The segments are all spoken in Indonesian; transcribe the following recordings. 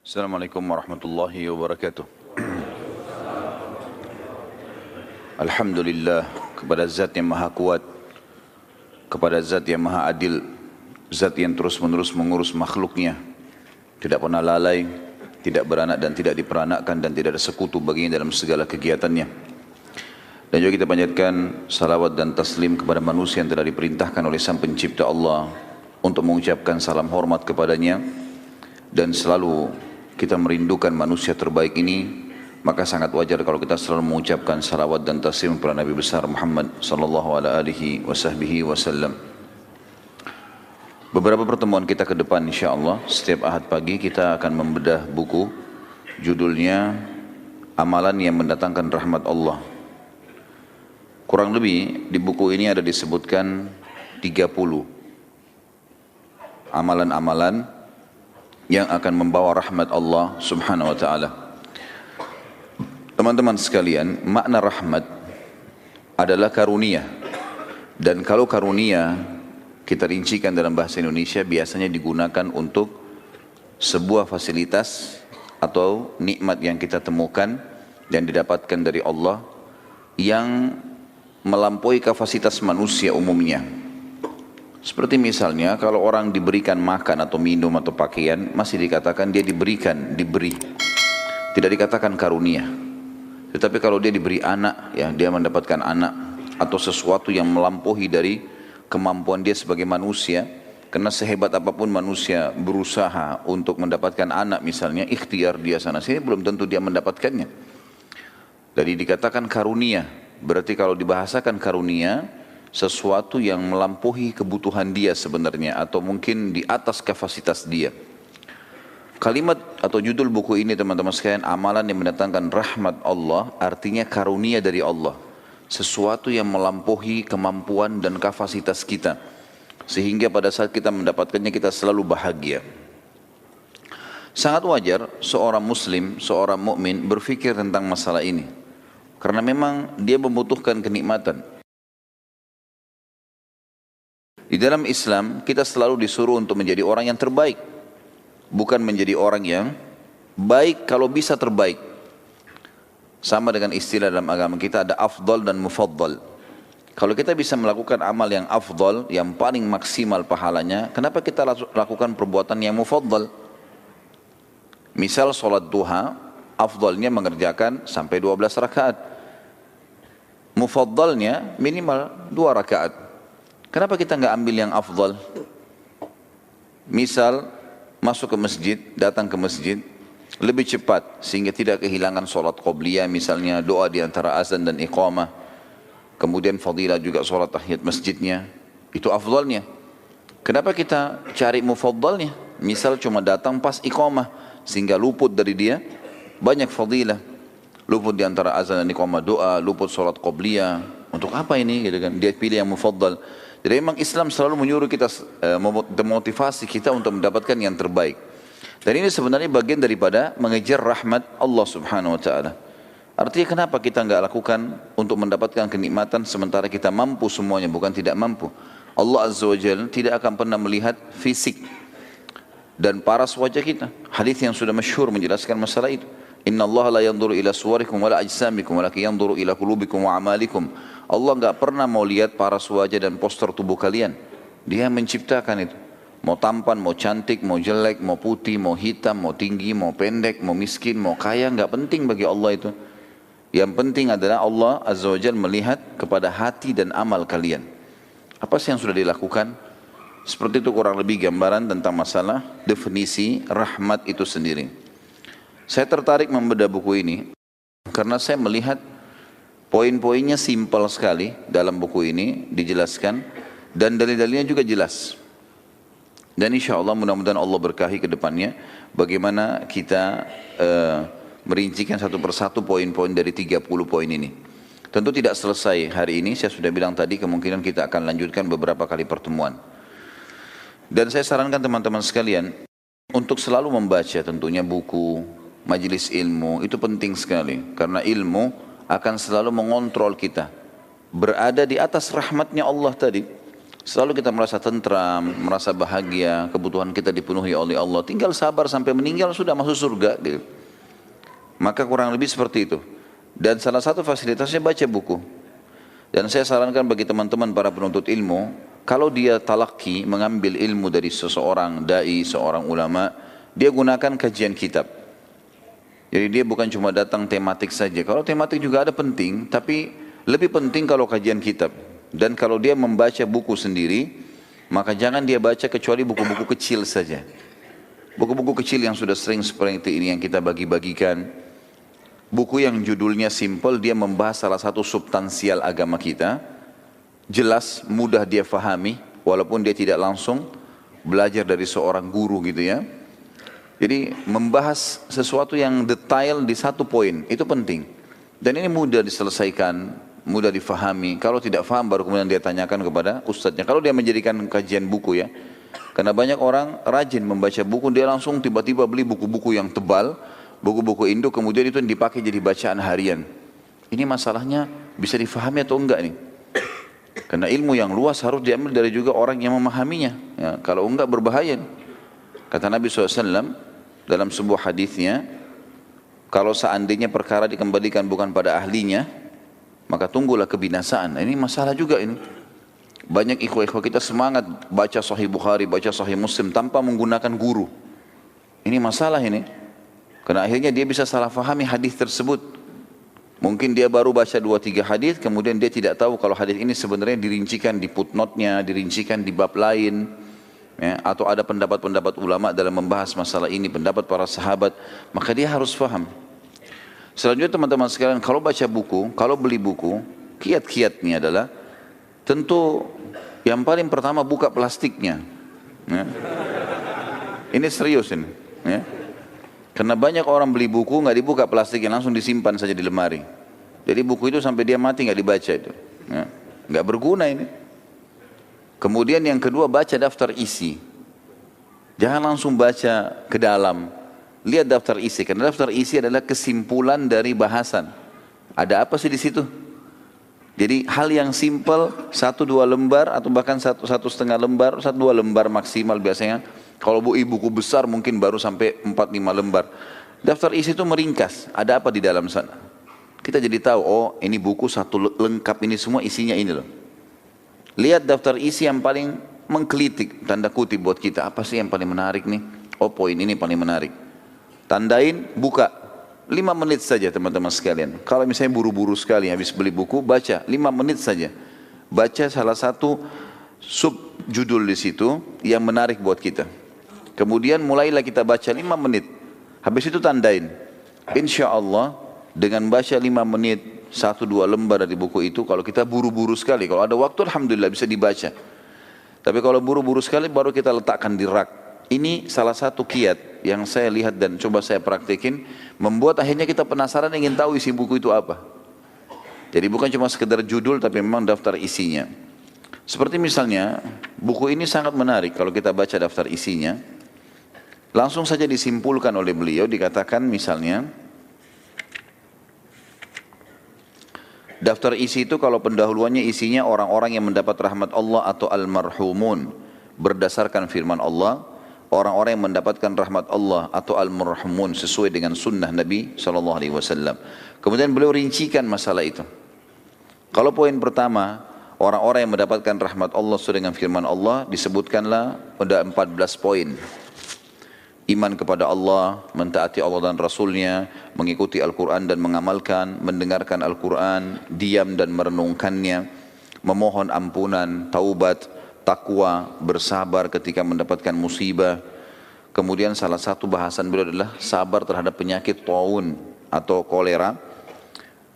Assalamualaikum warahmatullahi wabarakatuh. Alhamdulillah kepada Zat yang Maha Kuat, kepada Zat yang Maha Adil, Zat yang terus-menerus mengurus makhluknya, tidak pernah lalai, tidak beranak dan tidak diperanakkan dan tidak ada sekutu baginya dalam segala kegiatannya. Dan juga kita panjatkan salawat dan taslim kepada manusia yang telah diperintahkan oleh Sang Pencipta Allah untuk mengucapkan salam hormat kepadanya, dan selalu kita merindukan manusia terbaik ini, maka sangat wajar kalau kita selalu mengucapkan salawat dan taslim kepada Nabi besar Muhammad sallallahu alaihi wasallam. Beberapa pertemuan kita ke depan insyaallah setiap Ahad pagi kita akan membedah buku judulnya Amalan yang Mendatangkan Rahmat Allah. Kurang lebih di buku ini ada disebutkan 30 amalan-amalan yang akan membawa rahmat Allah subhanahu wa ta'ala. Teman-teman sekalian, makna rahmat adalah karunia. Dan kalau karunia kita rincikan dalam bahasa Indonesia biasanya digunakan untuk sebuah fasilitas atau nikmat yang kita temukan dan didapatkan dari Allah yang melampaui kapasitas manusia umumnya. Seperti misalnya kalau orang diberikan makan atau minum atau pakaian, masih dikatakan dia diberi. Tidak dikatakan karunia. Tetapi kalau dia diberi anak, ya dia mendapatkan anak atau sesuatu yang melampaui dari kemampuan dia sebagai manusia. Karena sehebat apapun manusia berusaha untuk mendapatkan anak misalnya, ikhtiar dia sana sini belum tentu dia mendapatkannya. Jadi dikatakan karunia. Berarti kalau dibahasakan karunia, sesuatu yang melampaui kebutuhan dia sebenarnya atau mungkin di atas kapasitas dia. Kalimat atau judul buku ini teman-teman sekalian, amalan yang mendatangkan rahmat Allah, artinya karunia dari Allah. Sesuatu yang melampaui kemampuan dan kapasitas kita. Sehingga pada saat kita mendapatkannya kita selalu bahagia. Sangat wajar seorang muslim, seorang mukmin berpikir tentang masalah ini. Karena memang dia membutuhkan kenikmatan. Di dalam Islam kita selalu disuruh untuk menjadi orang yang terbaik, bukan menjadi orang yang baik kalau bisa terbaik. Sama dengan istilah dalam agama kita ada afdal dan mufaddal. Kalau kita bisa melakukan amal yang afdal, yang paling maksimal pahalanya, kenapa kita lakukan perbuatan yang mufaddal? Misal sholat duha, afdalnya mengerjakan sampai 12 rakaat. Mufaddalnya minimal 2 rakaat. Kenapa kita nggak ambil yang afdal? Misal masuk ke masjid, datang ke masjid lebih cepat sehingga tidak kehilangan sholat qobliyah, misalnya doa di antara azan dan iqamah. Kemudian fadilah juga sholat tahiyat masjidnya, itu afdalnya. Kenapa kita cari mufaddalnya? Misal cuma datang pas iqamah sehingga luput dari dia banyak fadilah. Luput di antara azan dan iqamah doa, luput sholat qobliyah. Untuk apa ini? Gitu kan? Dia pilih yang mufaddal. Jadi memang Islam selalu menyuruh kita, memotivasi kita untuk mendapatkan yang terbaik. Dan ini sebenarnya bagian daripada mengejar rahmat Allah subhanahu wa ta'ala. Artinya kenapa kita enggak lakukan untuk mendapatkan kenikmatan sementara kita mampu semuanya, bukan tidak mampu. Allah azza wa jalla tidak akan pernah melihat fisik dan paras wajah kita. Hadis yang sudah masyhur menjelaskan masalah itu. Inna Allah la yanzuru ila suwarikum wa la ajsamikum walakin yanzuru ila qulubikum wa amalikum. Allah enggak pernah mau lihat paras wajah dan postur tubuh kalian. Dia menciptakan itu. Mau tampan, mau cantik, mau jelek, mau putih, mau hitam, mau tinggi, mau pendek, mau miskin, mau kaya, enggak penting bagi Allah itu. Yang penting adalah Allah azza wa jalla melihat kepada hati dan amal kalian. Apa sih yang sudah dilakukan? Seperti itu kurang lebih gambaran tentang masalah definisi rahmat itu sendiri. Saya tertarik membedah buku ini karena saya melihat poin-poinnya simpel sekali dalam buku ini dijelaskan dan dalil-dalilnya juga jelas. Dan insya Allah mudah-mudahan Allah berkahi ke depannya bagaimana kita merincikan satu persatu poin-poin dari 30 poin ini. Tentu tidak selesai hari ini, saya sudah bilang tadi kemungkinan kita akan lanjutkan beberapa kali pertemuan. Dan saya sarankan teman-teman sekalian untuk selalu membaca tentunya buku, majelis ilmu, itu penting sekali. Karena ilmu akan selalu mengontrol kita. Berada di atas rahmatnya Allah tadi. Selalu kita merasa tentram, merasa bahagia, kebutuhan kita dipenuhi oleh Allah. Tinggal sabar sampai meninggal sudah masuk surga. Gitu. Maka kurang lebih seperti itu. Dan salah satu fasilitasnya baca buku. Dan saya sarankan bagi teman-teman para penuntut ilmu, kalau dia talaki mengambil ilmu dari seseorang dai, seorang ulama, dia gunakan kajian kitab. Jadi dia bukan cuma datang tematik saja. Kalau tematik juga ada penting, tapi lebih penting kalau kajian kitab. Dan kalau dia membaca buku sendiri, maka jangan dia baca kecuali buku-buku kecil saja. Buku-buku kecil yang sudah sering seperti ini yang kita bagi-bagikan. Buku yang judulnya simple, dia membahas salah satu substansial agama kita. Jelas, mudah dia fahami, walaupun dia tidak langsung belajar dari seorang guru gitu ya. Jadi membahas sesuatu yang detail di satu poin, itu penting. Dan ini mudah diselesaikan, mudah difahami. Kalau tidak faham baru kemudian dia tanyakan kepada ustadznya. Kalau dia menjadikan kajian buku ya. Karena banyak orang rajin membaca buku, dia langsung tiba-tiba beli buku-buku yang tebal, buku-buku induk, kemudian itu dipakai jadi bacaan harian. Ini masalahnya bisa difahami atau enggak nih? Karena ilmu yang luas harus diambil dari juga orang yang memahaminya. Ya, kalau enggak berbahaya. Kata Nabi SAW dalam sebuah hadisnya, kalau seandainya perkara dikembalikan bukan pada ahlinya, maka tunggulah kebinasaan. Ini masalah juga ini. Banyak ikhwah-ikhwah kita semangat baca Sahih Bukhari, baca Sahih Muslim tanpa menggunakan guru. Ini masalah ini. Karena akhirnya dia bisa salah fahami hadis tersebut. Mungkin dia baru baca 2-3 hadis, kemudian dia tidak tahu kalau hadis ini sebenarnya dirincikan di footnote-nya, dirincikan di bab lain. Ya, atau ada pendapat-pendapat ulama dalam membahas masalah ini, pendapat para sahabat. Maka dia harus faham. Selanjutnya teman-teman sekalian, kalau baca buku, kalau beli buku, kiat-kiatnya adalah tentu yang paling pertama buka plastiknya. Ya. Ini serius ini. Ya. Karena banyak orang beli buku nggak dibuka plastiknya, langsung disimpan saja di lemari. Jadi buku itu sampai dia mati nggak dibaca itu. Ya. Nggak berguna ini. Kemudian yang kedua baca daftar isi. Jangan langsung baca ke dalam. Lihat daftar isi, karena daftar isi adalah kesimpulan dari bahasan. Ada apa sih di situ? Jadi hal yang simpel, 1-2 lembar atau bahkan 1,5 lembar, 1-2 lembar maksimal biasanya. Kalau buku besar mungkin baru sampai 4-5 lembar. Daftar isi itu meringkas, ada apa di dalam sana. Kita jadi tahu, oh ini buku satu lengkap ini semua isinya ini loh. Lihat daftar isi yang paling menggelitik, tanda kutip buat kita. Apa sih yang paling menarik nih? Oh poin ini paling menarik. Tandain, buka. 5 menit saja teman-teman sekalian. Kalau misalnya buru-buru sekali habis beli buku, baca 5 menit saja. Baca salah satu sub judul di situ yang menarik buat kita. Kemudian mulailah kita baca 5 menit. Habis itu tandain. Insya Allah dengan baca 5 menit, 1-2 lembar dari buku itu, kalau kita buru-buru sekali, kalau ada waktu alhamdulillah bisa dibaca. Tapi kalau buru-buru sekali baru kita letakkan di rak. Ini salah satu kiat yang saya lihat dan coba saya praktekin, membuat akhirnya kita penasaran ingin tahu isi buku itu apa. Jadi bukan cuma sekedar judul tapi memang daftar isinya. Seperti misalnya buku ini sangat menarik kalau kita baca daftar isinya. Langsung saja disimpulkan oleh beliau, dikatakan misalnya daftar isi itu kalau pendahuluannya isinya orang-orang yang mendapat rahmat Allah atau al-marhumun berdasarkan firman Allah. Orang-orang yang mendapatkan rahmat Allah atau al-marhumun sesuai dengan sunnah Nabi SAW. Kemudian beliau rincikan masalah itu. Kalau poin pertama, orang-orang yang mendapatkan rahmat Allah sesuai dengan firman Allah, disebutkanlah ada 14 poin. Iman kepada Allah, mentaati Allah dan Rasulnya, mengikuti Al-Quran dan mengamalkan, mendengarkan Al-Quran, diam dan merenungkannya, memohon ampunan, taubat, takwa, bersabar ketika mendapatkan musibah. Kemudian salah satu bahasan beliau adalah sabar terhadap penyakit taun atau kolera.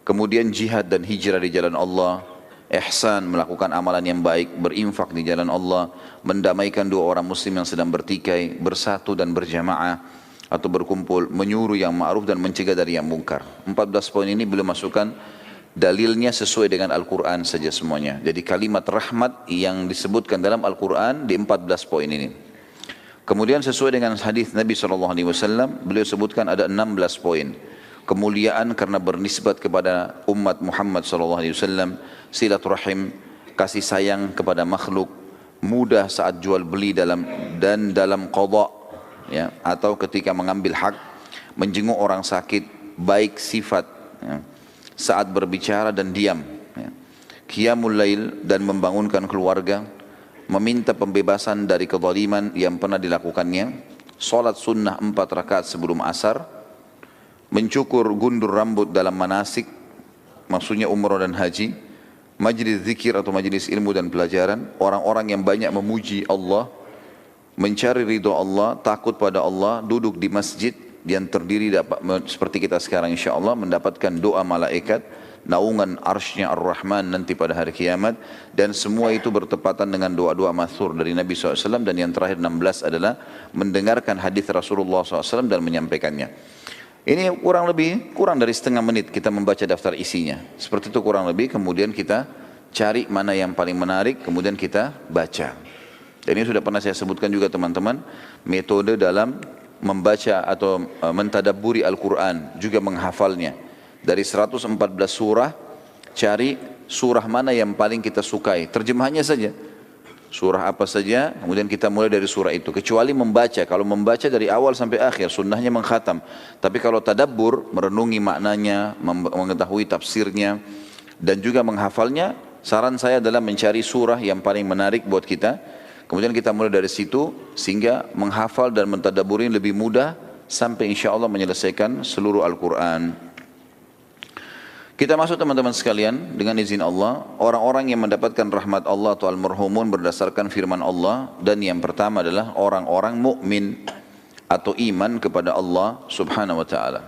Kemudian jihad dan hijrah di jalan Allah, ihsan, melakukan amalan yang baik, berinfak di jalan Allah, mendamaikan dua orang muslim yang sedang bertikai, bersatu dan berjamaah atau berkumpul, menyuruh yang ma'ruf dan mencegah dari yang mungkar. 14 poin ini beliau masukkan dalilnya sesuai dengan Al-Quran saja semuanya. Jadi kalimat rahmat yang disebutkan dalam Al-Quran di 14 poin ini. Kemudian sesuai dengan hadis Nabi SAW, beliau sebutkan ada 16 poin. Kemuliaan karena bernisbat kepada umat Muhammad SAW, silaturahim, kasih sayang kepada makhluk, mudah saat jual beli dan dalam qadha, ya, atau ketika mengambil hak, menjenguk orang sakit, baik sifat, ya, saat berbicara dan diam, ya. Qiyamul lail dan membangunkan keluarga, meminta pembebasan dari kezaliman yang pernah dilakukannya, salat sunnah 4 rakaat sebelum asar, mencukur gundur rambut dalam manasik, maksudnya umrah dan haji, majlis zikir atau majlis ilmu dan pelajaran, orang-orang yang banyak memuji Allah, mencari ridho Allah, takut pada Allah, duduk di masjid yang terdiri seperti kita sekarang insyaAllah, mendapatkan doa malaikat, naungan arsy-Nya Ar-Rahman nanti pada hari kiamat, dan semua itu bertepatan dengan doa-doa mathur dari Nabi SAW, dan yang terakhir 16 adalah mendengarkan hadis Rasulullah SAW dan menyampaikannya. Ini kurang dari setengah menit kita membaca daftar isinya. Seperti itu kurang lebih, kemudian kita cari mana yang paling menarik, kemudian kita baca. Dan ini sudah pernah saya sebutkan juga teman-teman, metode dalam membaca atau mentadabburi Al-Quran, juga menghafalnya. Dari 114 surah, cari surah mana yang paling kita sukai, terjemahannya saja. Surah apa saja, kemudian kita mulai dari surah itu. Kecuali membaca, kalau membaca dari awal sampai akhir, sunnahnya mengkhatam. Tapi kalau tadabbur, merenungi maknanya, mengetahui tafsirnya, dan juga menghafalnya, saran saya adalah mencari surah yang paling menarik buat kita. Kemudian kita mulai dari situ, sehingga menghafal dan mentadabburi lebih mudah, sampai insya Allah menyelesaikan seluruh Al-Quran. Kita masuk teman-teman sekalian, dengan izin Allah, orang-orang yang mendapatkan rahmat Allah atau al-marhumun berdasarkan firman Allah, dan yang pertama adalah orang-orang mukmin atau iman kepada Allah Subhanahu wa taala.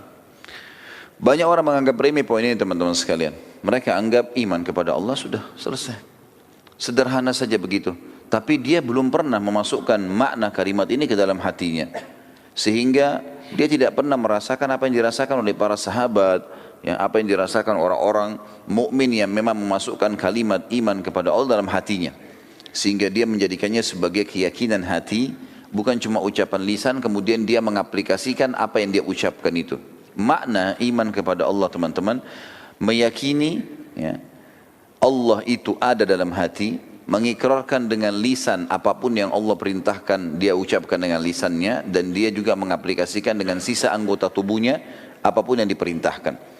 Banyak orang menganggap remeh poin ini teman-teman sekalian. Mereka anggap iman kepada Allah sudah selesai. Sederhana saja begitu. Tapi dia belum pernah memasukkan makna kalimat ini ke dalam hatinya. Sehingga dia tidak pernah merasakan apa yang dirasakan oleh para sahabat, yang apa yang dirasakan orang-orang mukmin yang memang memasukkan kalimat iman kepada Allah dalam hatinya, sehingga dia menjadikannya sebagai keyakinan hati, bukan cuma ucapan lisan kemudian dia mengaplikasikan apa yang dia ucapkan itu. Makna iman kepada Allah teman-teman, meyakini, ya, Allah itu ada dalam hati, mengikrarkan dengan lisan apapun yang Allah perintahkan dia ucapkan dengan lisannya, dan dia juga mengaplikasikan dengan sisa anggota tubuhnya apapun yang diperintahkan.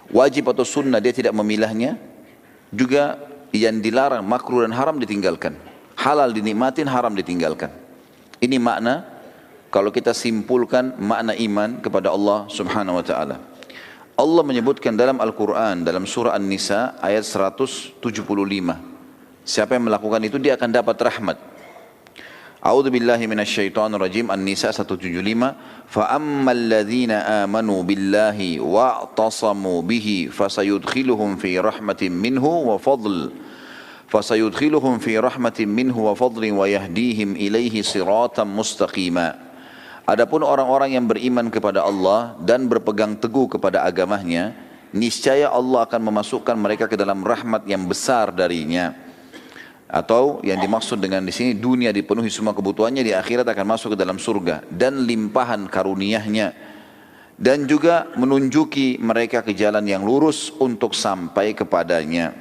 Wajib atau sunnah dia tidak memilahnya, juga yang dilarang makruh dan haram ditinggalkan, halal dinikmatin, haram ditinggalkan. Ini makna, kalau kita simpulkan makna iman kepada Allah Subhanahu wa taala. Allah menyebutkan dalam Al-Quran, dalam surah An-Nisa ayat 175, siapa yang melakukan itu dia akan dapat rahmat. A'udzu billahi minasyaitonir rajim. An-Nisa 175, fa ammal ladzina amanu billahi wa'tasamu bihi fasayudkhiluhum fi rahmatin minhu wa fadl fasayudkhiluhum fi rahmatin minhu wa fadlin wa yahdihim ilaihi siratan mustaqima. Adapun orang-orang yang beriman kepada Allah dan berpegang teguh kepada agamanya, niscaya Allah akan memasukkan mereka ke dalam rahmat yang besar darinya. Atau yang dimaksud dengan di sini, dunia dipenuhi semua kebutuhannya, di akhirat akan masuk ke dalam surga dan limpahan karunia-Nya, dan juga menunjuki mereka ke jalan yang lurus untuk sampai kepadanya.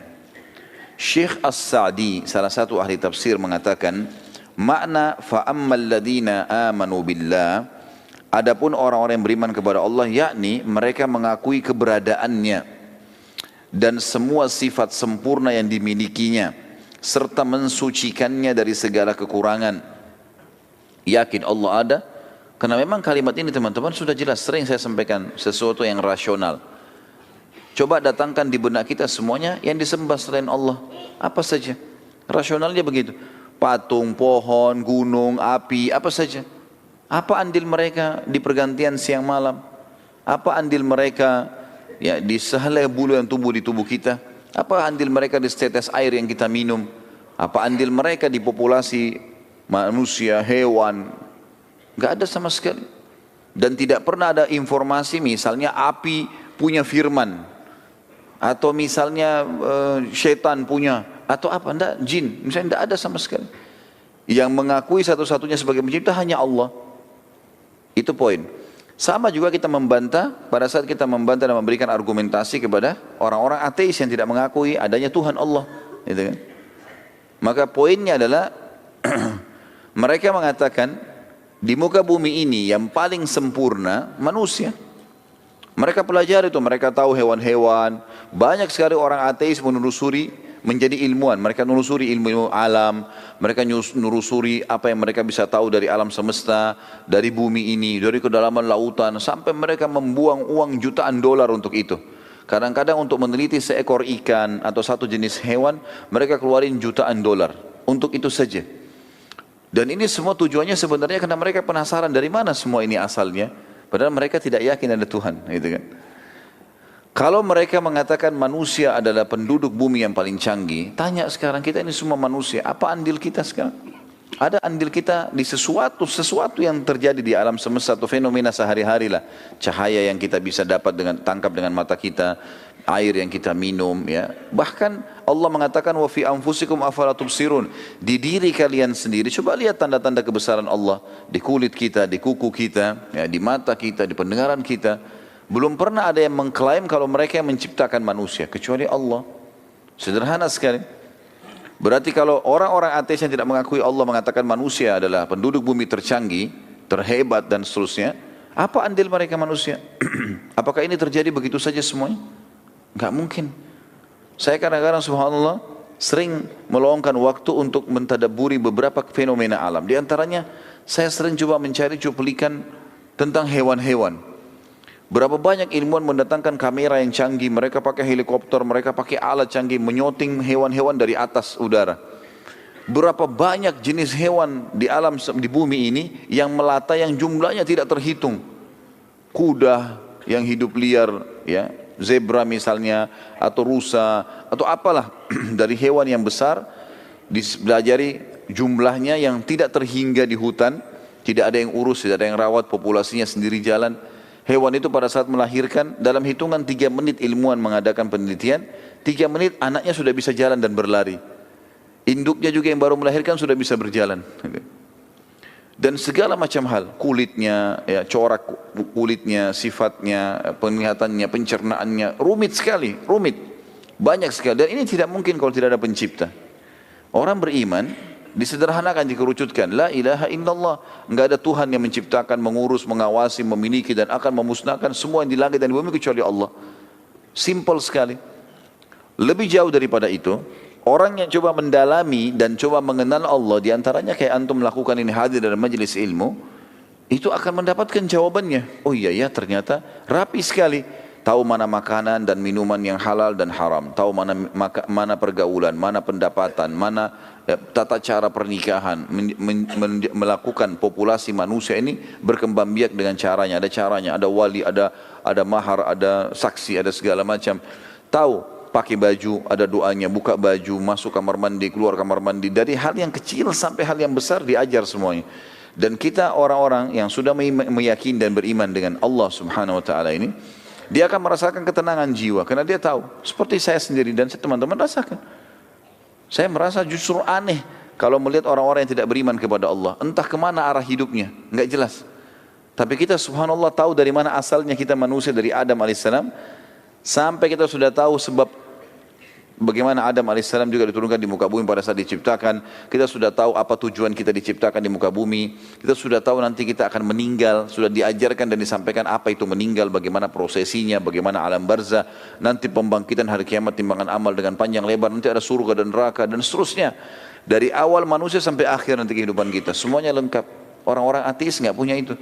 Syekh As-Sa'di, salah satu ahli tafsir, mengatakan makna fa'ammal ladina amanu billah, adapun orang-orang yang beriman kepada Allah, yakni mereka mengakui keberadaannya dan semua sifat sempurna yang dimilikinya, serta mensucikannya dari segala kekurangan. Yakin Allah ada, karena memang kalimat ini teman-teman sudah jelas, sering saya sampaikan, sesuatu yang rasional. Coba datangkan di benak kita semuanya yang disembah selain Allah, apa saja, rasionalnya begitu. Patung, pohon, gunung, api, apa saja. Apa andil mereka di pergantian siang malam? Apa andil mereka, ya, di sehelai bulu yang tumbuh di tubuh kita? Apa andil mereka di setetes air yang kita minum? Apa andil mereka di populasi manusia, hewan? Gak ada sama sekali. Dan tidak pernah ada informasi misalnya api punya firman, atau misalnya syaitan punya, atau apa, enggak, jin, misalnya enggak ada sama sekali. Yang mengakui satu-satunya sebagai pencipta hanya Allah. Itu poin. Sama juga kita membantah, pada saat kita membantah dan memberikan argumentasi kepada orang-orang ateis yang tidak mengakui adanya Tuhan Allah, gitu kan? Maka poinnya adalah Mereka mengatakan di muka bumi ini yang paling sempurna manusia. Mereka pelajari itu, mereka tahu hewan-hewan. Banyak sekali orang ateis menelusuri menjadi ilmuwan. Mereka menelusuri ilmu alam, mereka menelusuri apa yang mereka bisa tahu dari alam semesta, dari bumi ini, dari kedalaman lautan, sampai mereka membuang uang jutaan dolar untuk itu. Kadang-kadang untuk meneliti seekor ikan atau satu jenis hewan, mereka keluarin jutaan dolar untuk itu saja. Dan ini semua tujuannya sebenarnya karena mereka penasaran dari mana semua ini asalnya. Padahal mereka tidak yakin ada Tuhan, gitu kan. Kalau mereka mengatakan manusia adalah penduduk bumi yang paling canggih, tanya sekarang kita ini semua manusia, apa andil kita sekarang? Ada andil kita di sesuatu yang terjadi di alam semesta atau fenomena sehari-hari lah. Cahaya yang kita bisa dapat tangkap dengan mata kita, air yang kita minum, ya. Bahkan Allah mengatakan wa fi anfusikum afala tubsirun. Di diri kalian sendiri, coba lihat tanda-tanda kebesaran Allah di kulit kita, di kuku kita, ya, di mata kita, di pendengaran kita. Belum pernah ada yang mengklaim kalau mereka yang menciptakan manusia kecuali Allah. Sederhana sekali. Berarti kalau orang-orang ateis yang tidak mengakui Allah mengatakan manusia adalah penduduk bumi tercanggih, terhebat dan seterusnya, apa andil mereka manusia? Apakah ini terjadi begitu saja semuanya? Enggak mungkin. Saya kadang-kadang subhanallah sering meluangkan waktu untuk mentadabburi beberapa fenomena alam. Di antaranya saya sering coba mencari cuplikan tentang hewan-hewan. Berapa banyak ilmuwan mendatangkan kamera yang canggih, mereka pakai helikopter, mereka pakai alat canggih, menyoting hewan-hewan dari atas udara. Berapa banyak jenis hewan di alam, di bumi ini yang melata yang jumlahnya tidak terhitung. Kuda yang hidup liar, ya, zebra misalnya, atau rusa, atau apalah dari hewan yang besar, dipelajari jumlahnya yang tidak terhingga di hutan, tidak ada yang urus, tidak ada yang rawat, populasinya sendiri jalan. Hewan itu pada saat melahirkan, dalam hitungan 3 menit ilmuwan mengadakan penelitian, 3 menit anaknya sudah bisa jalan dan berlari. Induknya juga yang baru melahirkan sudah bisa berjalan. Dan segala macam hal, kulitnya, ya, corak kulitnya, sifatnya, penglihatannya, pencernaannya, rumit sekali, rumit. Banyak sekali, dan ini tidak mungkin kalau tidak ada pencipta. Orang beriman, disederhanakan, dikerucutkan. La ilaha illallah. Enggak ada Tuhan yang menciptakan, mengurus, mengawasi, memiliki dan akan memusnahkan semua yang di langit dan di bumi kecuali Allah. Simple sekali. Lebih jauh daripada itu, orang yang coba mendalami dan coba mengenal Allah, diantaranya kayak antum melakukan ini hadir dalam majelis ilmu, itu akan mendapatkan jawabannya. Oh iya ya, ternyata rapi sekali. Tahu mana makanan dan minuman yang halal dan haram. Tahu mana pergaulan, mana pendapatan, mana tata cara pernikahan. Melakukan populasi manusia ini berkembang biak dengan caranya. Ada caranya, ada wali, ada mahar, ada saksi, ada segala macam. Tahu pakai baju, ada doanya, buka baju, masuk kamar mandi, keluar kamar mandi. Dari hal yang kecil sampai hal yang besar diajar semuanya. Dan kita orang-orang yang sudah meyakini dan beriman dengan Allah subhanahu wa ta'ala ini, dia akan merasakan ketenangan jiwa karena dia tahu, seperti saya sendiri dan teman-teman rasakan. Saya merasa justru aneh kalau melihat orang-orang yang tidak beriman kepada Allah, entah kemana arah hidupnya, enggak jelas. Tapi kita subhanallah tahu dari mana asalnya kita manusia, dari Adam alaihissalam, sampai kita sudah tahu sebab bagaimana Adam alaihissalam juga diturunkan di muka bumi pada saat diciptakan. Kita sudah tahu apa tujuan kita diciptakan di muka bumi. Kita sudah tahu nanti kita akan meninggal. Sudah diajarkan dan disampaikan apa itu meninggal, bagaimana prosesinya, bagaimana alam barzah, nanti pembangkitan hari kiamat, timbangan amal dengan panjang lebar, nanti ada surga dan neraka dan seterusnya. Dari awal manusia sampai akhir nanti kehidupan kita, semuanya lengkap. Orang-orang ateis nggak punya itu.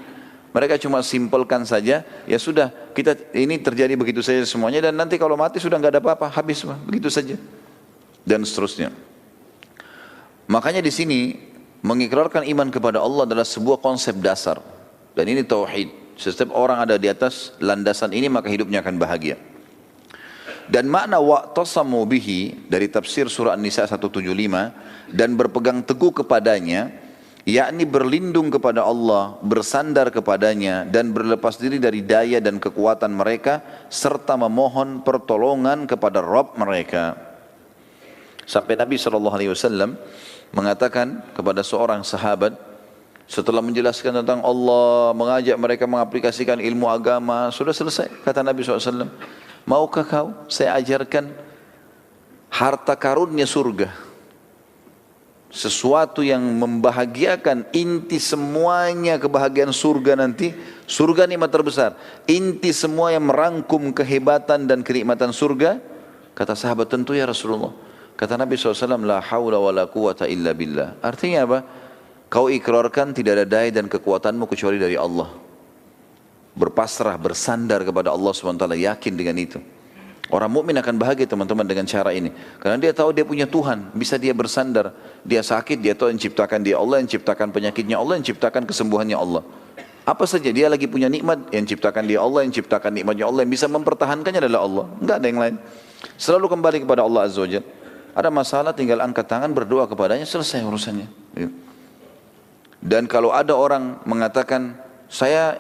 Mereka cuma simpelkan saja, ya sudah, kita ini terjadi begitu saja semuanya, dan nanti kalau mati sudah nggak ada apa-apa, habis begitu saja, dan seterusnya. Makanya di sini mengikrarkan iman kepada Allah adalah sebuah konsep dasar, dan ini tauhid. Setiap orang ada di atas landasan ini maka hidupnya akan bahagia. Dan makna wa'tasamu bihi dari tafsir surah An-Nisa 175, dan berpegang teguh kepadanya, yakni berlindung kepada Allah, bersandar kepadanya dan berlepas diri dari daya dan kekuatan mereka serta memohon pertolongan kepada Rabb mereka. Sampai Nabi SAW mengatakan kepada seorang sahabat setelah menjelaskan tentang Allah, mengajak mereka mengaplikasikan ilmu agama, sudah selesai. Kata Nabi SAW, maukah kau saya ajarkan harta karunnya surga? sesuatu yang membahagiakan, inti semuanya kebahagiaan surga nanti, surga nikmat terbesar, inti semua yang merangkum kehebatan dan kenikmatan surga, kata sahabat tentu ya Rasulullah. Kata Nabi SAW, la hawla wa la quwata illa billah. Artinya apa? Kau ikrarkan tidak ada daya dan kekuatanmu kecuali dari Allah. Berpasrah, bersandar kepada Allah SWT, yakin dengan itu. Orang mukmin akan bahagia teman-teman dengan cara ini. Karena dia tahu dia punya Tuhan, bisa dia bersandar. Dia sakit, dia tahu yang ciptakan dia Allah, yang ciptakan penyakitnya Allah, yang ciptakan kesembuhannya Allah. Apa saja dia lagi punya nikmat, yang ciptakan dia Allah, yang ciptakan nikmatnya Allah, yang bisa mempertahankannya adalah Allah. Enggak ada yang lain. Selalu kembali kepada Allah Azza wa Jalla. Ada masalah tinggal angkat tangan berdoa kepadanya, selesai urusannya. Dan kalau ada orang mengatakan, saya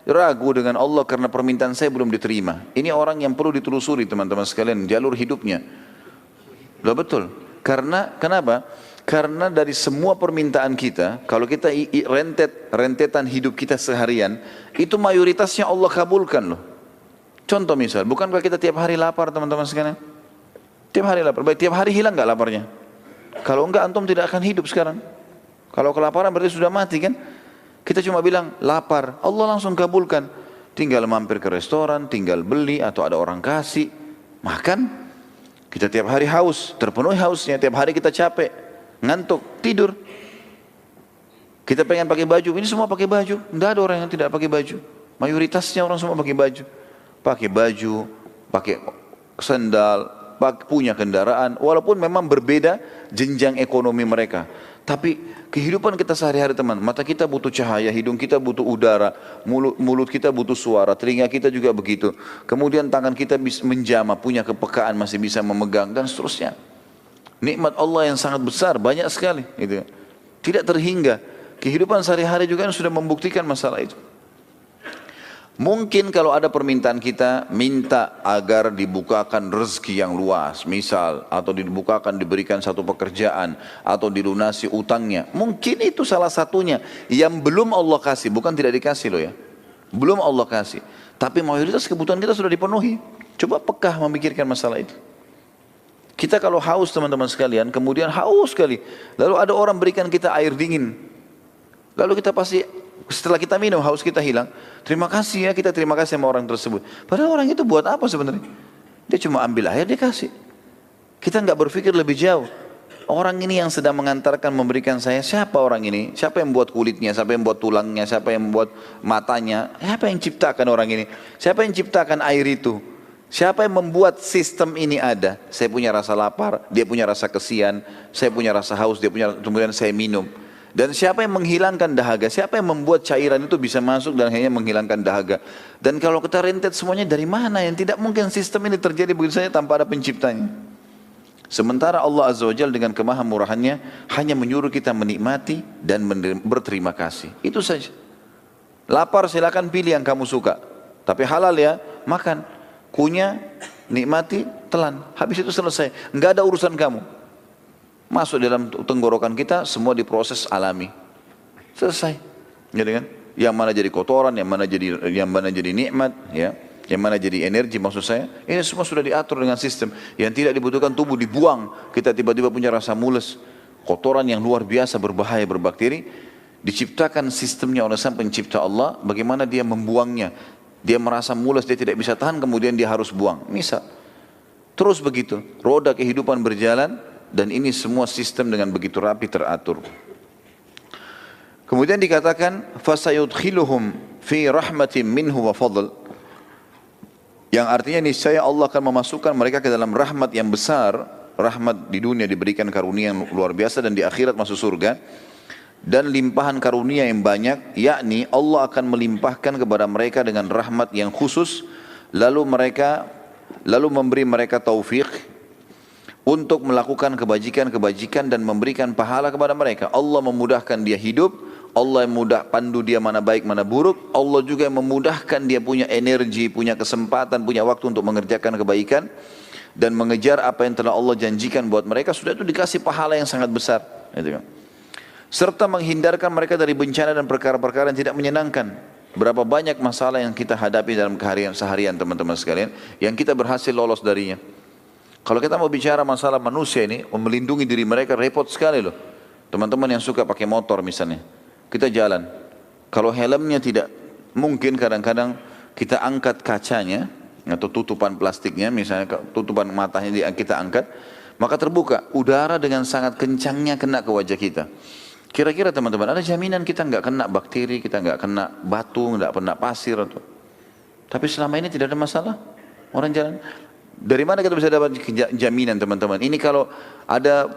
ragu dengan Allah karena permintaan saya belum diterima. Ini orang yang perlu ditelusuri teman-teman sekalian, jalur hidupnya. Loh betul. Karena, kenapa? Karena dari semua permintaan kita, kalau kita rentetan hidup kita seharian, itu mayoritasnya Allah kabulkan loh. Contoh misal, bukankah kita tiap hari lapar teman-teman sekalian? Tiap hari lapar. Baik, tiap hari hilang nggak laparnya? Kalau enggak, antum tidak akan hidup sekarang. Kalau kelaparan berarti sudah mati kan? Kita cuma bilang lapar, Allah langsung kabulkan. Tinggal mampir ke restoran, tinggal beli atau ada orang kasih, makan. Kita tiap hari haus, terpenuhi hausnya. Tiap hari kita capek, ngantuk, tidur. Kita pengen pakai baju, ini semua pakai baju. Tidak ada orang yang tidak pakai baju. Mayoritasnya orang semua pakai baju. Pakai baju, pakai sandal, punya kendaraan. Walaupun memang berbeda jenjang ekonomi mereka. Tapi kehidupan kita sehari-hari teman, mata kita butuh cahaya, hidung kita butuh udara, mulut kita butuh suara, telinga kita juga begitu. Kemudian tangan kita bisa menjamah, punya kepekaan, masih bisa memegang dan seterusnya. Nikmat Allah yang sangat besar, banyak sekali. Gitu. Tidak terhingga. Kehidupan sehari-hari juga sudah membuktikan masalah itu. Mungkin kalau ada permintaan kita, minta agar dibukakan rezeki yang luas, misal, atau dibukakan, diberikan satu pekerjaan, atau dilunasi utangnya. Mungkin itu salah satunya yang belum Allah kasih, bukan tidak dikasih loh ya. Belum Allah kasih. Tapi mayoritas kebutuhan kita sudah dipenuhi. Coba pekah memikirkan masalah itu. Kita kalau haus teman-teman sekalian, kemudian haus sekali. Lalu ada orang berikan kita air dingin. Lalu kita pasti, setelah kita minum, haus kita hilang. Terima kasih ya, kita terima kasih sama orang tersebut. Padahal orang itu buat apa sebenarnya? Dia cuma ambil air, dia kasih. Kita nggak berpikir lebih jauh. Orang ini yang sedang mengantarkan, memberikan saya, siapa orang ini? Siapa yang buat kulitnya? Siapa yang buat tulangnya? Siapa yang buat matanya? Siapa yang ciptakan orang ini? Siapa yang ciptakan air itu? Siapa yang membuat sistem ini ada? Saya punya rasa lapar, dia punya rasa kesian, saya punya rasa haus, dia punya, kemudian saya minum. Dan siapa yang menghilangkan dahaga? Siapa yang membuat cairan itu bisa masuk dan hanya menghilangkan dahaga? Dan kalau kita rentet semuanya dari mana? Yang tidak mungkin sistem ini terjadi begitu saja tanpa ada penciptanya. Sementara Allah Azza wa Jalla dengan kemahamurahannya hanya menyuruh kita menikmati dan berterima kasih. Itu saja. Lapar silakan pilih yang kamu suka. Tapi halal ya, makan. Kunyah, nikmati, telan. Habis itu selesai. Enggak ada urusan kamu. Masuk dalam tenggorokan kita, semua diproses alami. Selesai. Gitu kan? Yang mana jadi kotoran, yang mana jadi nikmat, ya. Yang mana jadi energi maksud saya. Ini semua sudah diatur dengan sistem. Yang tidak dibutuhkan tubuh dibuang. Kita tiba-tiba punya rasa mules. Kotoran yang luar biasa berbahaya, berbakteri. Diciptakan sistemnya oleh Sang Pencipta Allah. Bagaimana dia membuangnya. Dia merasa mules, dia tidak bisa tahan, kemudian dia harus buang. Misal. Terus begitu. Roda kehidupan berjalan. Dan ini semua sistem dengan begitu rapi teratur. Kemudian dikatakan fasayudkhiluhum fi rahmatin minhu wa fadl. Yang artinya niscaya Allah akan memasukkan mereka ke dalam rahmat yang besar. Rahmat di dunia diberikan karunia yang luar biasa dan di akhirat masuk surga. Dan limpahan karunia yang banyak, yakni Allah akan melimpahkan kepada mereka dengan rahmat yang khusus. Lalu memberi mereka taufik untuk melakukan kebajikan-kebajikan dan memberikan pahala kepada mereka. Allah memudahkan dia hidup, Allah yang pandu dia mana baik mana buruk, Allah juga yang memudahkan dia punya energi, punya kesempatan, punya waktu untuk mengerjakan kebaikan dan mengejar apa yang telah Allah janjikan buat mereka, sudah itu dikasih pahala yang sangat besar. Serta menghindarkan mereka dari bencana dan perkara-perkara yang tidak menyenangkan. Berapa banyak masalah yang kita hadapi dalam seharian teman-teman sekalian, yang kita berhasil lolos darinya. Kalau kita mau bicara masalah manusia ini, melindungi diri mereka repot sekali loh. Teman-teman yang suka pakai motor misalnya, kita jalan. Kalau helmnya tidak, mungkin kadang-kadang kita angkat kacanya atau tutupan plastiknya, misalnya tutupan matanya kita angkat, maka terbuka, udara dengan sangat kencangnya kena ke wajah kita. Kira-kira teman-teman, ada jaminan kita nggak kena bakteri, kita nggak kena batu, nggak kena pasir atau? Tapi selama ini tidak ada masalah. Orang jalan. Dari mana kita bisa dapat jaminan teman-teman? Ini kalau ada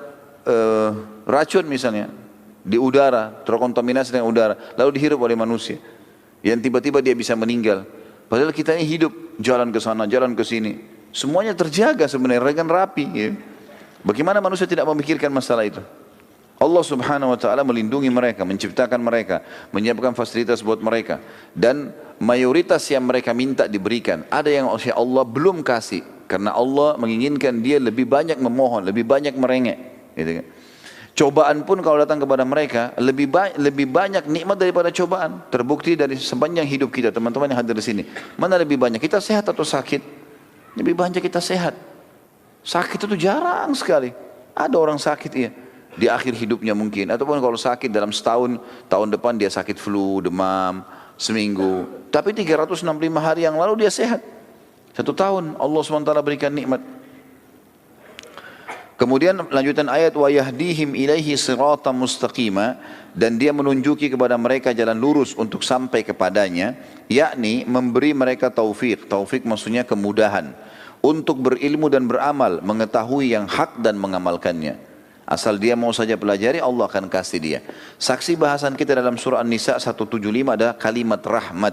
racun misalnya di udara, terkontaminasi dengan udara, lalu dihirup oleh manusia, yang tiba-tiba dia bisa meninggal. Padahal kita ini hidup, jalan ke sana, jalan ke sini, semuanya terjaga sebenarnya, dengan rapi. Ya. Bagaimana manusia tidak memikirkan masalah itu? Allah subhanahu wa ta'ala melindungi mereka, menciptakan mereka, menyiapkan fasilitas buat mereka. Dan mayoritas yang mereka minta diberikan. Ada yang Allah belum kasih. Karena Allah menginginkan dia lebih banyak memohon, lebih banyak merengek. Gitu kan. Cobaan pun kalau datang kepada mereka, lebih banyak nikmat daripada cobaan. Terbukti dari sepanjang hidup kita, teman-teman yang hadir di sini. Mana lebih banyak, kita sehat atau sakit? Lebih banyak kita sehat. Sakit itu jarang sekali. Ada orang sakit ya. Di akhir hidupnya mungkin, ataupun kalau sakit dalam setahun, tahun depan dia sakit flu, demam, seminggu. Tapi 365 hari yang lalu dia sehat. 1 tahun Allah SWT berikan nikmat. Kemudian lanjutan ayat wa yahdihim ilaihi siratan mustaqima, dan dia menunjuki kepada mereka jalan lurus untuk sampai kepadanya, yakni memberi mereka taufik. Taufik maksudnya kemudahan untuk berilmu dan beramal, mengetahui yang hak dan mengamalkannya. Asal dia mau saja pelajari, Allah akan kasih dia. Saksi bahasan kita dalam surah An-Nisa 175 ada kalimat rahmat.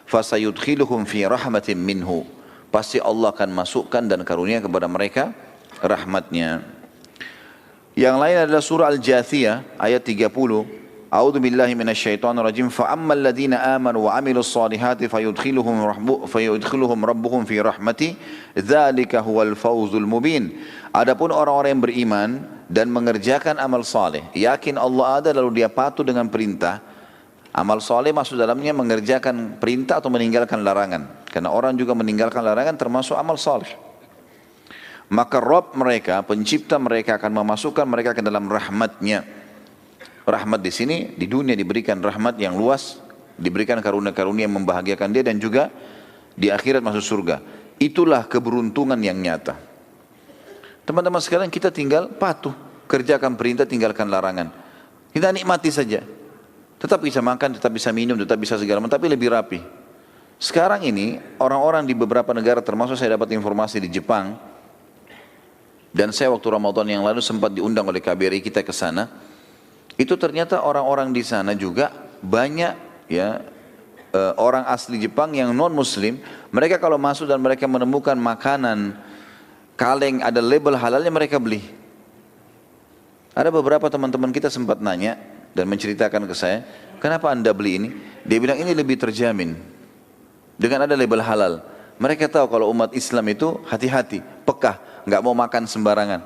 Fasayudkhiluhum fi rahmatin minhu. Pasti Allah akan masukkan dan karunia kepada mereka rahmatnya. Yang lain adalah surah Al-Jathiyah ayat 30. A'udzu billahi minasyaitonir rajim. Fa ammal ladzina amanu wa 'amilus solihati fayudkhiluhum rabbuhum fi rahmati. Dzalika huwal fawzul mubin. Adapun orang-orang yang beriman dan mengerjakan amal saleh, yakin Allah ada lalu dia patuh dengan perintah. Amal saleh maksud dalamnya mengerjakan perintah atau meninggalkan larangan. Karena orang juga meninggalkan larangan termasuk amal saleh. Maka Rabb mereka, pencipta mereka akan memasukkan mereka ke dalam rahmatnya. Rahmat di sini di dunia diberikan rahmat yang luas, diberikan karunia-karunia yang membahagiakan dia, dan juga di akhirat masuk surga. Itulah keberuntungan yang nyata. Teman-teman sekalian, kita tinggal patuh, kerjakan perintah, tinggalkan larangan. Kita nikmati saja. Tetap bisa makan, tetap bisa minum, tetap bisa segala macam, tapi lebih rapi. Sekarang ini orang-orang di beberapa negara, termasuk saya dapat informasi di Jepang, dan saya waktu Ramadan yang lalu sempat diundang oleh KBRI kita ke sana. Itu ternyata orang-orang di sana juga banyak ya orang asli Jepang yang non Muslim. Mereka kalau masuk dan mereka menemukan makanan kaleng ada label halalnya, mereka beli. Ada beberapa teman-teman kita sempat nanya dan menceritakan ke saya, kenapa anda beli ini? Dia bilang ini lebih terjamin dengan ada label halal. Mereka tahu kalau umat Islam itu hati-hati, pekah, nggak mau makan sembarangan.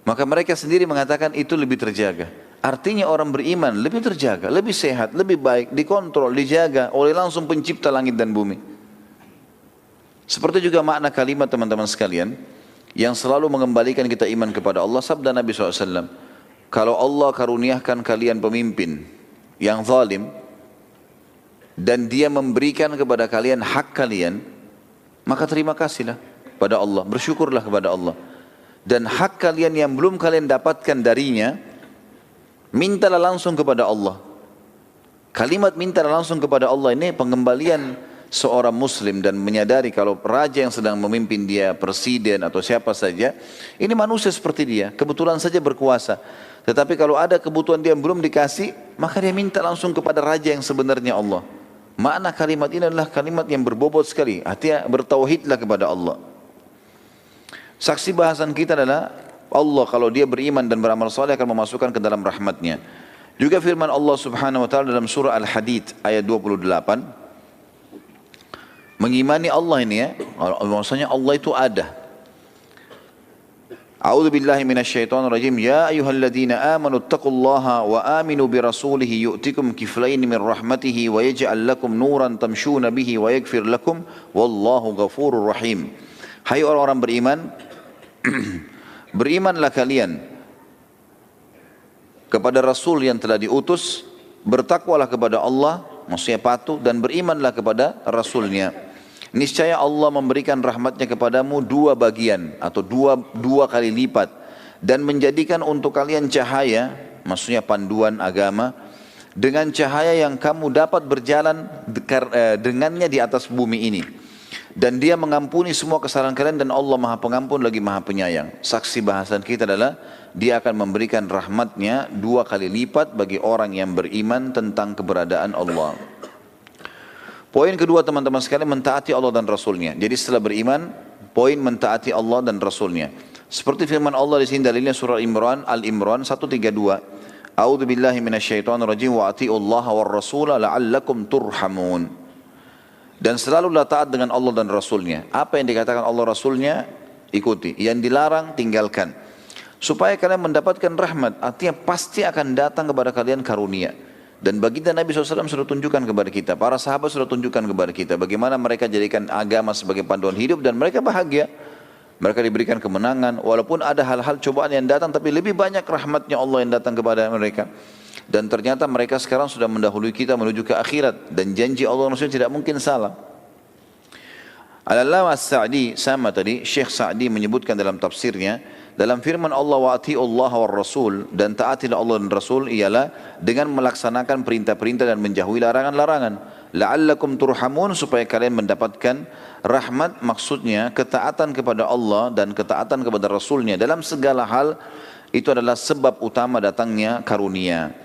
Maka mereka sendiri mengatakan itu lebih terjaga. Artinya orang beriman lebih terjaga, lebih sehat, lebih baik, dikontrol, dijaga oleh langsung pencipta langit dan bumi. Seperti juga makna kalimat teman-teman sekalian, yang selalu mengembalikan kita iman kepada Allah, sabda Nabi SAW, kalau Allah karuniakan kalian pemimpin yang zalim, dan dia memberikan kepada kalian hak kalian, maka terima kasihlah pada Allah, bersyukurlah kepada Allah. Dan hak kalian yang belum kalian dapatkan darinya, mintalah langsung kepada Allah. Kalimat mintalah langsung kepada Allah ini pengembalian seorang muslim dan menyadari kalau raja yang sedang memimpin dia, presiden atau siapa saja, ini manusia seperti dia, kebetulan saja berkuasa. Tetapi kalau ada kebutuhan dia yang belum dikasih, maka dia minta langsung kepada raja yang sebenarnya Allah. Makna kalimat ini adalah kalimat yang berbobot sekali. Artinya bertauhidlah kepada Allah. Saksi bahasan kita adalah Allah kalau dia beriman dan beramal saleh akan memasukkan ke dalam rahmatnya. Juga firman Allah subhanahu wa ta'ala dalam surah Al-Hadid ayat 28. Mengimani Allah ini ya, maksudnya Allah itu ada. A'udzu billahi minasyaitonir rajim. Ya ayyuhalladzina amanu taqullaha wa aminu bi rasulih yu'tikum kiflayn min rahmatihi wa yaj'al lakum nuran tamshuna bihi wa yaghfir lakum wallahu ghafurur rahim. Hai orang-orang beriman, berimanlah kalian kepada Rasul yang telah diutus, bertakwalah kepada Allah, maksudnya patuh, dan berimanlah kepada Rasulnya. Niscaya Allah memberikan rahmatnya kepadamu dua bagian atau dua kali lipat, dan menjadikan untuk kalian cahaya, maksudnya panduan agama, dengan cahaya yang kamu dapat berjalan dengannya di atas bumi ini. Dan dia mengampuni semua kesalahan kalian, dan Allah maha pengampun lagi maha penyayang. Saksi bahasan kita adalah dia akan memberikan rahmatnya dua kali lipat bagi orang yang beriman tentang keberadaan Allah. Poin kedua teman-teman sekalian, mentaati Allah dan Rasulnya. Jadi setelah beriman, poin mentaati Allah dan Rasulnya. Seperti firman Allah di sini, dalilnya surah Al-Imran 132. A'udzu billahi minasyaitonir rajim wa atiullaha war rasula la'allakum turhamun. Dan selalulah taat dengan Allah dan Rasulnya. Apa yang dikatakan Allah Rasulnya, ikuti. Yang dilarang, tinggalkan. Supaya kalian mendapatkan rahmat. Artinya pasti akan datang kepada kalian karunia. Dan baginda Nabi SAW sudah tunjukkan kepada kita. Para sahabat sudah tunjukkan kepada kita. Bagaimana mereka jadikan agama sebagai panduan hidup. Dan mereka bahagia. Mereka diberikan kemenangan. Walaupun ada hal-hal cobaan yang datang. Tapi lebih banyak rahmatnya Allah yang datang kepada mereka. Dan ternyata mereka sekarang sudah mendahului kita menuju ke akhirat. Dan janji Allah Rasulnya tidak mungkin salah. Al-Allamah As-Sa'di, sama tadi, Syekh Sa'di menyebutkan dalam tafsirnya, dalam firman Allah wa ati'ullaha war rasul, dan taatilah Allah dan Rasul, ialah dengan melaksanakan perintah-perintah dan menjauhi larangan-larangan. La'allakum turhamun, supaya kalian mendapatkan rahmat, maksudnya ketaatan kepada Allah dan ketaatan kepada Rasulnya. Dalam segala hal, itu adalah sebab utama datangnya karunia.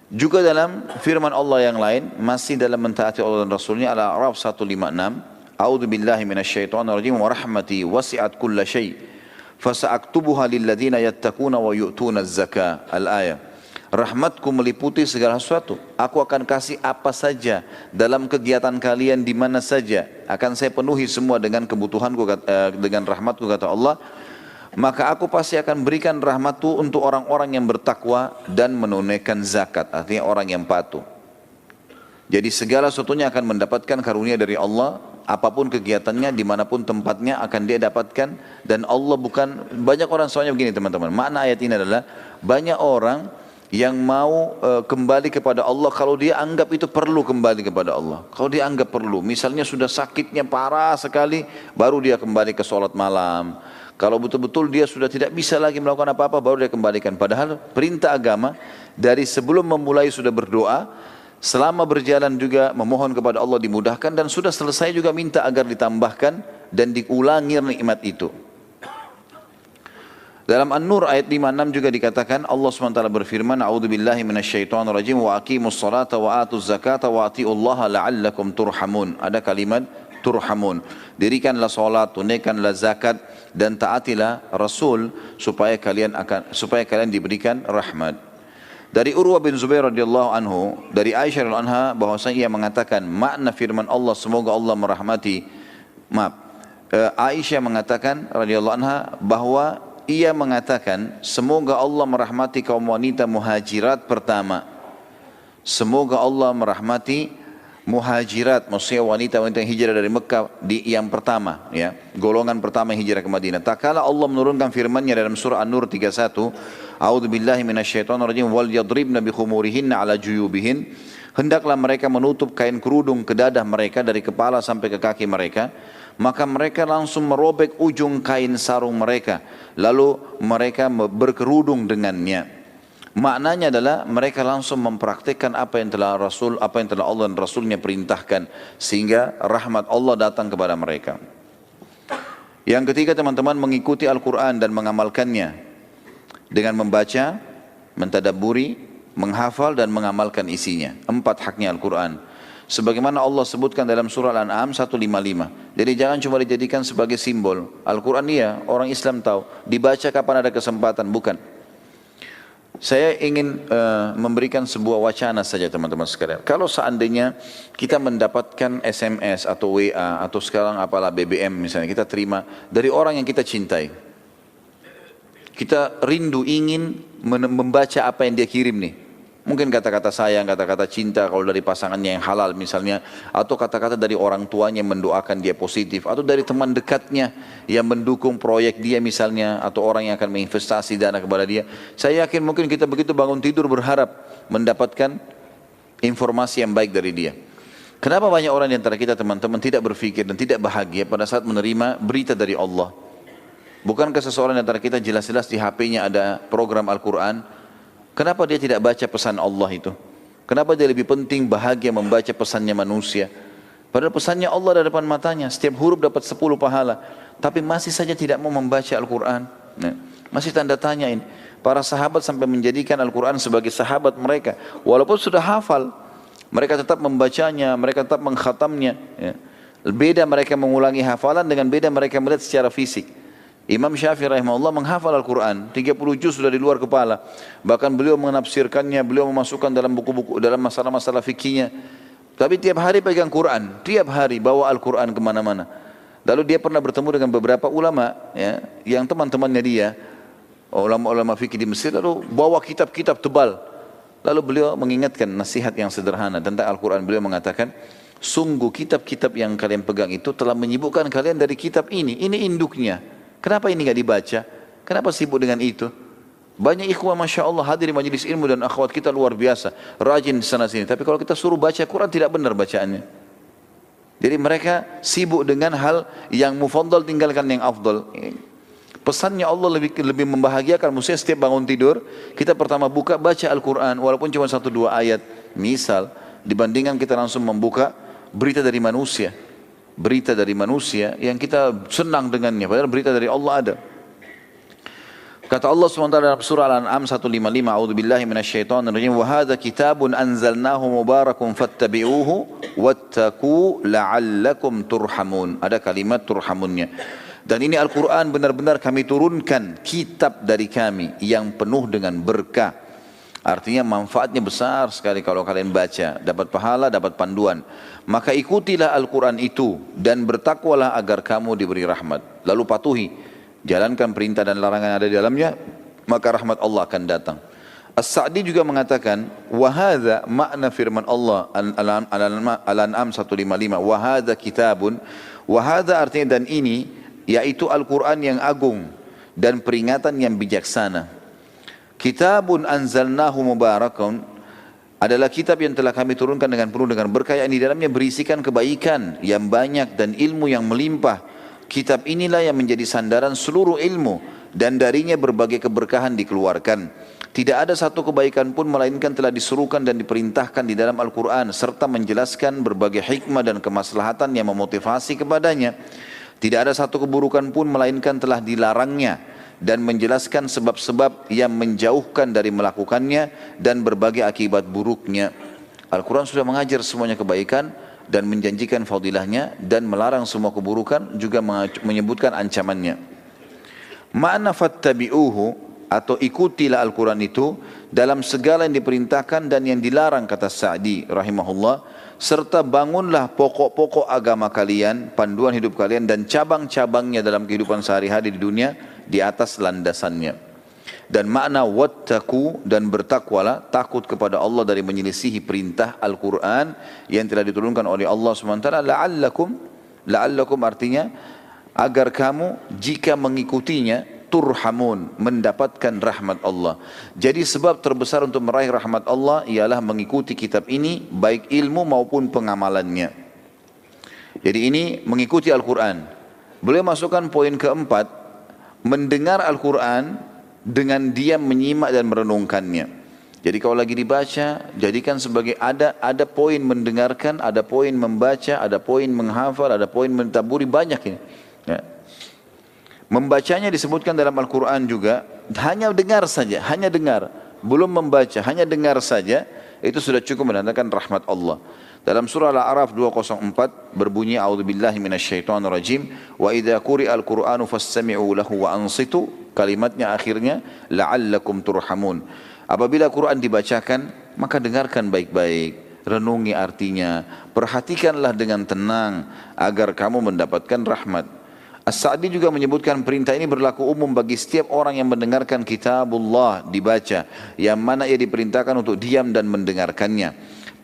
Juga dalam firman Allah yang lain, masih dalam mentaati Allah dan Rasulnya, Al-A'raf 156, A'udzu billahi minasyaitonir rajim wa rahmati wasi'at kulla syai' fasa'aktubuha lilladzina yattaquna wa yu'tuna az-zakah. Al-ayah. Rahmatku meliputi segala sesuatu. Aku akan kasih apa saja dalam kegiatan kalian di mana saja. Akan saya penuhi semua dengan kebutuhanku, dengan rahmatku, kata Allah. Maka aku pasti akan berikan rahmatku untuk orang-orang yang bertakwa dan menunaikan zakat. Artinya orang yang patuh. Jadi segala sesuatunya akan mendapatkan karunia dari Allah. Apapun kegiatannya, dimanapun tempatnya akan dia dapatkan. Dan Allah bukan, banyak orang soalnya begini teman-teman. Makna ayat ini adalah banyak orang yang mau kembali kepada Allah kalau dia anggap itu perlu kembali kepada Allah. Kalau dia anggap perlu, misalnya sudah sakitnya parah sekali, baru dia kembali ke sholat malam. Kalau betul-betul dia sudah tidak bisa lagi melakukan apa-apa, baru dia kembalikan. Padahal perintah agama dari sebelum memulai sudah berdoa, selama berjalan juga memohon kepada Allah dimudahkan, dan sudah selesai juga minta agar ditambahkan dan diulangi nikmat itu. Dalam An-Nur ayat 56 juga dikatakan, Allah SWT berfirman, A'udzu billahi minasyaitonir rajim wa aqimus salata wa atuz zakata wa atiullaha la'allakum turhamun. Ada kalimat turhamun. Dirikanlah salat, tunaikanlah zakat, dan taatilah Rasul supaya kalian diberikan rahmat. Dari Urwah bin Zubair radhiyallahu anhu, dari Aisyah radhiyallahu anha, bahwasanya ia mengatakan makna firman Allah, semoga Allah merahmati. Aisyah mengatakan radhiyallahu anha bahwa ia mengatakan semoga Allah merahmati kaum wanita muhajirat pertama. Semoga Allah merahmati muhajirat, maksudnya wanita-wanita yang hijrah dari Mekah yang pertama, ya, golongan pertama yang hijrah ke Madinah. Tak kala Allah menurunkan firman-Nya dalam surah An-Nur 31, A'udzu billahi minasyaitonir rajim wal yadribna bi khumurihinna ala juyubihin. Hendaklah mereka menutup kain kerudung ke dadah mereka dari kepala sampai ke kaki mereka. Maka mereka langsung merobek ujung kain sarung mereka, lalu mereka berkerudung dengannya. Maknanya adalah mereka langsung mempraktikkan apa yang telah Allah dan Rasulnya perintahkan, sehingga rahmat Allah datang kepada mereka. Yang ketiga teman-teman, mengikuti Al-Quran dan mengamalkannya dengan membaca, mentadabburi, menghafal dan mengamalkan isinya. 4 haknya Al-Quran. Sebagaimana Allah sebutkan dalam surah Al-An'am 155. Jadi jangan cuma dijadikan sebagai simbol. Al-Quran iya, orang Islam tahu. Dibaca kapan ada kesempatan, bukan. Saya ingin memberikan sebuah wacana saja teman-teman sekalian. Kalau seandainya kita mendapatkan SMS atau WA atau sekarang apalah BBM misalnya, kita terima dari orang yang kita cintai. Kita rindu ingin membaca apa yang dia kirim nih. Mungkin kata-kata sayang, kata-kata cinta kalau dari pasangannya yang halal misalnya, atau kata-kata dari orang tuanya yang mendoakan dia positif, atau dari teman dekatnya yang mendukung proyek dia misalnya, atau orang yang akan menginvestasi dana kepada dia. Saya yakin mungkin kita begitu bangun tidur berharap mendapatkan informasi yang baik dari dia. Kenapa banyak orang di antara kita teman-teman tidak berpikir dan tidak bahagia pada saat menerima berita dari Allah? Bukankah seseorang di antara kita jelas-jelas di HP-nya ada program Al-Quran? Kenapa dia tidak baca pesan Allah itu? Kenapa dia lebih penting bahagia membaca pesannya manusia? Padahal pesannya Allah di depan matanya, setiap huruf dapat 10 pahala. Tapi masih saja tidak mau membaca Al-Quran. Nah, masih tanda tanya ini. Para sahabat sampai menjadikan Al-Quran sebagai sahabat mereka. Walaupun sudah hafal, mereka tetap membacanya, mereka tetap mengkhatamnya. Ya. Beda mereka mengulangi hafalan dengan beda mereka melihat secara fisik. Imam Syafi'i rahimahullah menghafal Al-Quran, 30 juz sudah di luar kepala. Bahkan beliau menafsirkannya, beliau memasukkan dalam buku-buku, dalam masalah-masalah fikihnya. Tapi tiap hari pegang Quran, tiap hari bawa Al-Quran kemana-mana. Lalu dia pernah bertemu dengan beberapa ulama, ya, yang teman-temannya dia, ulama-ulama fikih di Mesir, lalu bawa kitab-kitab tebal. Lalu beliau mengingatkan nasihat yang sederhana tentang Al-Quran. Beliau mengatakan, sungguh kitab-kitab yang kalian pegang itu telah menyibukkan kalian dari kitab ini induknya. Kenapa ini nggak dibaca? Kenapa sibuk dengan itu? Banyak ikhwah Masya Allah hadir di majelis ilmu dan akhwat kita luar biasa. Rajin di sana sini. Tapi kalau kita suruh baca Quran tidak benar bacaannya. Jadi mereka sibuk dengan hal yang mufaddal tinggalkan yang afdal. Pesannya Allah lebih membahagiakan. Maksudnya setiap bangun tidur, kita pertama buka baca Al-Quran. Walaupun cuma 1-2 ayat. Misal, dibandingkan kita langsung membuka berita dari manusia. Berita dari manusia yang kita senang dengannya, padahal berita dari Allah ada. Kata Allah SWT dalam surah Al-An'am 155, A'udzubillahi minasyaitonirrajim, wa hadza kitabun anzalnahu mubarakun fattabi'uhu wattaqu la'allakum turhamun. Ada kalimat turhamunnya. Dan ini Al-Quran benar-benar kami turunkan kitab dari kami yang penuh dengan berkah. Artinya manfaatnya besar sekali kalau kalian baca, dapat pahala, dapat panduan. Maka ikutilah Al-Quran itu dan bertakwalah agar kamu diberi rahmat. Lalu patuhi, jalankan perintah dan larangan yang ada di dalamnya, maka rahmat Allah akan datang. As-Sa'di juga mengatakan, wahadha makna firman Allah Al-An'am 155, wahadha kitabun, wahadha artinya dan ini, yaitu Al-Quran yang agung dan peringatan yang bijaksana. Kitabun anzalnahu mubarakun adalah kitab yang telah kami turunkan dengan penuh dengan berkah yang di dalamnya berisikan kebaikan yang banyak dan ilmu yang melimpah. Kitab inilah yang menjadi sandaran seluruh ilmu dan darinya berbagai keberkahan dikeluarkan. Tidak ada satu kebaikan pun melainkan telah disuruhkan dan diperintahkan di dalam Al-Quran serta menjelaskan berbagai hikmah dan kemaslahatan yang memotivasi kepadanya. Tidak ada satu keburukan pun melainkan telah dilarangnya dan menjelaskan sebab-sebab yang menjauhkan dari melakukannya dan berbagai akibat buruknya. Al-Quran sudah mengajar semuanya kebaikan dan menjanjikan fadilahnya dan melarang semua keburukan, juga menyebutkan ancamannya. Makna fattabi'uhu atau ikutilah Al-Quran itu dalam segala yang diperintahkan dan yang dilarang, kata Sa'di rahimahullah, serta bangunlah pokok-pokok agama kalian, panduan hidup kalian dan cabang-cabangnya dalam kehidupan sehari-hari di dunia di atas landasannya. Dan makna wattaqu dan bertakwalah, takut kepada Allah dari menyelisihi perintah Al-Quran yang telah diturunkan oleh Allah SWT. La'allakum artinya agar kamu jika mengikutinya turhamun, mendapatkan rahmat Allah. Jadi sebab terbesar untuk meraih rahmat Allah ialah mengikuti kitab ini, baik ilmu maupun pengamalannya. Jadi ini mengikuti Al-Quran. Beliau masukkan poin keempat, mendengar Al-Quran dengan diam menyimak dan merenungkannya. Jadi kalau lagi dibaca, jadikan sebagai ada poin mendengarkan, ada poin membaca, ada poin menghafal, ada poin mentadaburi, banyak ini. Ya. Membacanya disebutkan dalam Al-Quran juga, hanya dengar saja, hanya dengar, belum membaca, hanya dengar saja, itu sudah cukup menandakan rahmat Allah. Dalam surah Al-A'raf 204 berbunyi, A'udzubillahi minasyaitonirrajim, wa idza quri'al Qur'anu fastami'u lahu wa ansitu, kalimatnya akhirnya la'allakum turhamun. Apabila Quran dibacakan, maka dengarkan baik-baik, renungi artinya, perhatikanlah dengan tenang agar kamu mendapatkan rahmat. As-Sa'di juga menyebutkan perintah ini berlaku umum bagi setiap orang yang mendengarkan kitabullah dibaca, yang mana ia diperintahkan untuk diam dan mendengarkannya.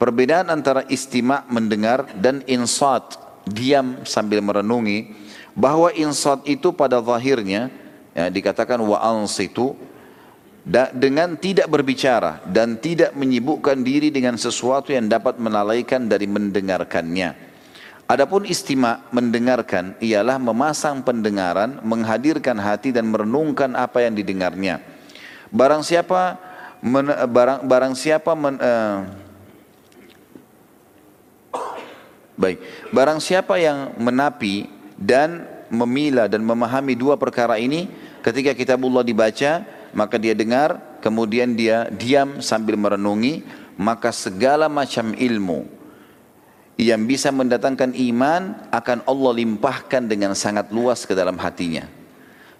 Perbedaan antara istima' mendengar dan insat diam sambil merenungi, bahwa insat itu pada zahirnya ya, dikatakan wa ansitu dengan tidak berbicara dan tidak menyibukkan diri dengan sesuatu yang dapat melalaikan dari mendengarkannya. Adapun istima' mendengarkan ialah memasang pendengaran, menghadirkan hati dan merenungkan apa yang didengarnya. Barang siapa barang siapa yang menapi dan memilah dan memahami dua perkara ini, ketika kitabullah dibaca, maka dia dengar, kemudian dia diam sambil merenungi, maka segala macam ilmu yang bisa mendatangkan iman akan Allah limpahkan dengan sangat luas ke dalam hatinya.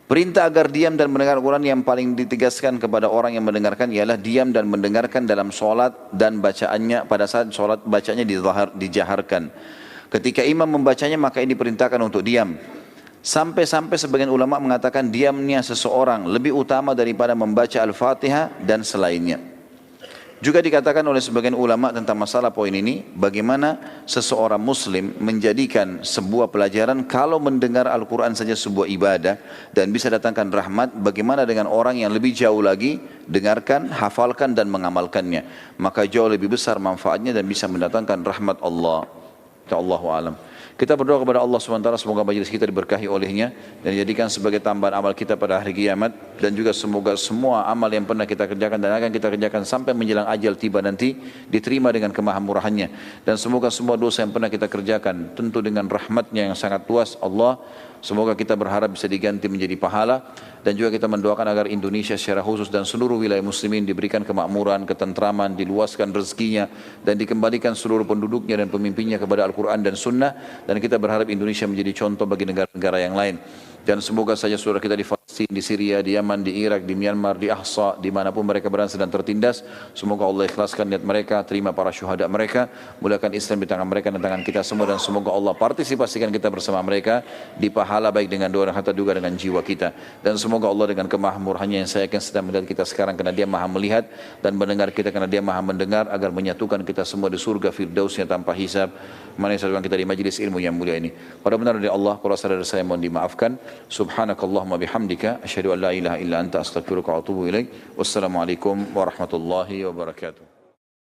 Perintah agar diam dan mendengar Al-Quran yang paling ditegaskan kepada orang yang mendengarkan ialah diam dan mendengarkan dalam sholat dan bacaannya pada saat sholat bacanya dijaharkan. Ketika imam membacanya maka ini diperintahkan untuk diam. Sampai-sampai sebagian ulama mengatakan diamnya seseorang lebih utama daripada membaca Al-Fatihah dan selainnya. Juga dikatakan oleh sebagian ulama tentang masalah poin ini, bagaimana seseorang muslim menjadikan sebuah pelajaran kalau mendengar Al-Quran saja sebuah ibadah dan bisa datangkan rahmat, bagaimana dengan orang yang lebih jauh lagi, dengarkan, hafalkan dan mengamalkannya. Maka jauh lebih besar manfaatnya dan bisa mendatangkan rahmat Allah. Allahu a'lam. Kita berdoa kepada Allah SWT, semoga majelis kita diberkahi olehnya dan dijadikan sebagai tambahan amal kita pada hari kiamat, dan juga semoga semua amal yang pernah kita kerjakan dan akan kita kerjakan sampai menjelang ajal tiba nanti diterima dengan kemahamurahannya, dan semoga semua dosa yang pernah kita kerjakan tentu dengan rahmatnya yang sangat luas Allah, semoga kita berharap bisa diganti menjadi pahala. Dan juga kita mendoakan agar Indonesia secara khusus dan seluruh wilayah muslimin diberikan kemakmuran, ketentraman, diluaskan rezekinya dan dikembalikan seluruh penduduknya dan pemimpinnya kepada Al-Quran dan Sunnah. Dan kita berharap Indonesia menjadi contoh bagi negara-negara yang lain. Dan semoga saja saudara kita di Palestina, di Syria, di Yaman, di Irak, di Myanmar, di Ahsa, dimanapun mereka berada sedang tertindas, semoga Allah ikhlaskan niat mereka, terima para syuhada mereka, mulakan Islam di tangan mereka dan tangan kita semua, dan semoga Allah partisipasikan kita bersama mereka di pahala baik dengan doa dan harta juga dengan jiwa kita. Dan semoga Allah dengan kemahamurahannya yang saya yakin sedang melihat kita sekarang, karena dia maha melihat, dan mendengar kita karena dia maha mendengar, agar menyatukan kita semua di surga firdausnya tanpa hisab. Mari kita di majlis ilmu yang mulia ini. Pada benar dari Allah, kalau salah dari saya mohon dimaafkan. Subhanakallahumma bihamdika asyhadu an la ilaha illa anta astaghfiruka wa atubu ilaik. Wassalamualaikum warahmatullahi wabarakatuh.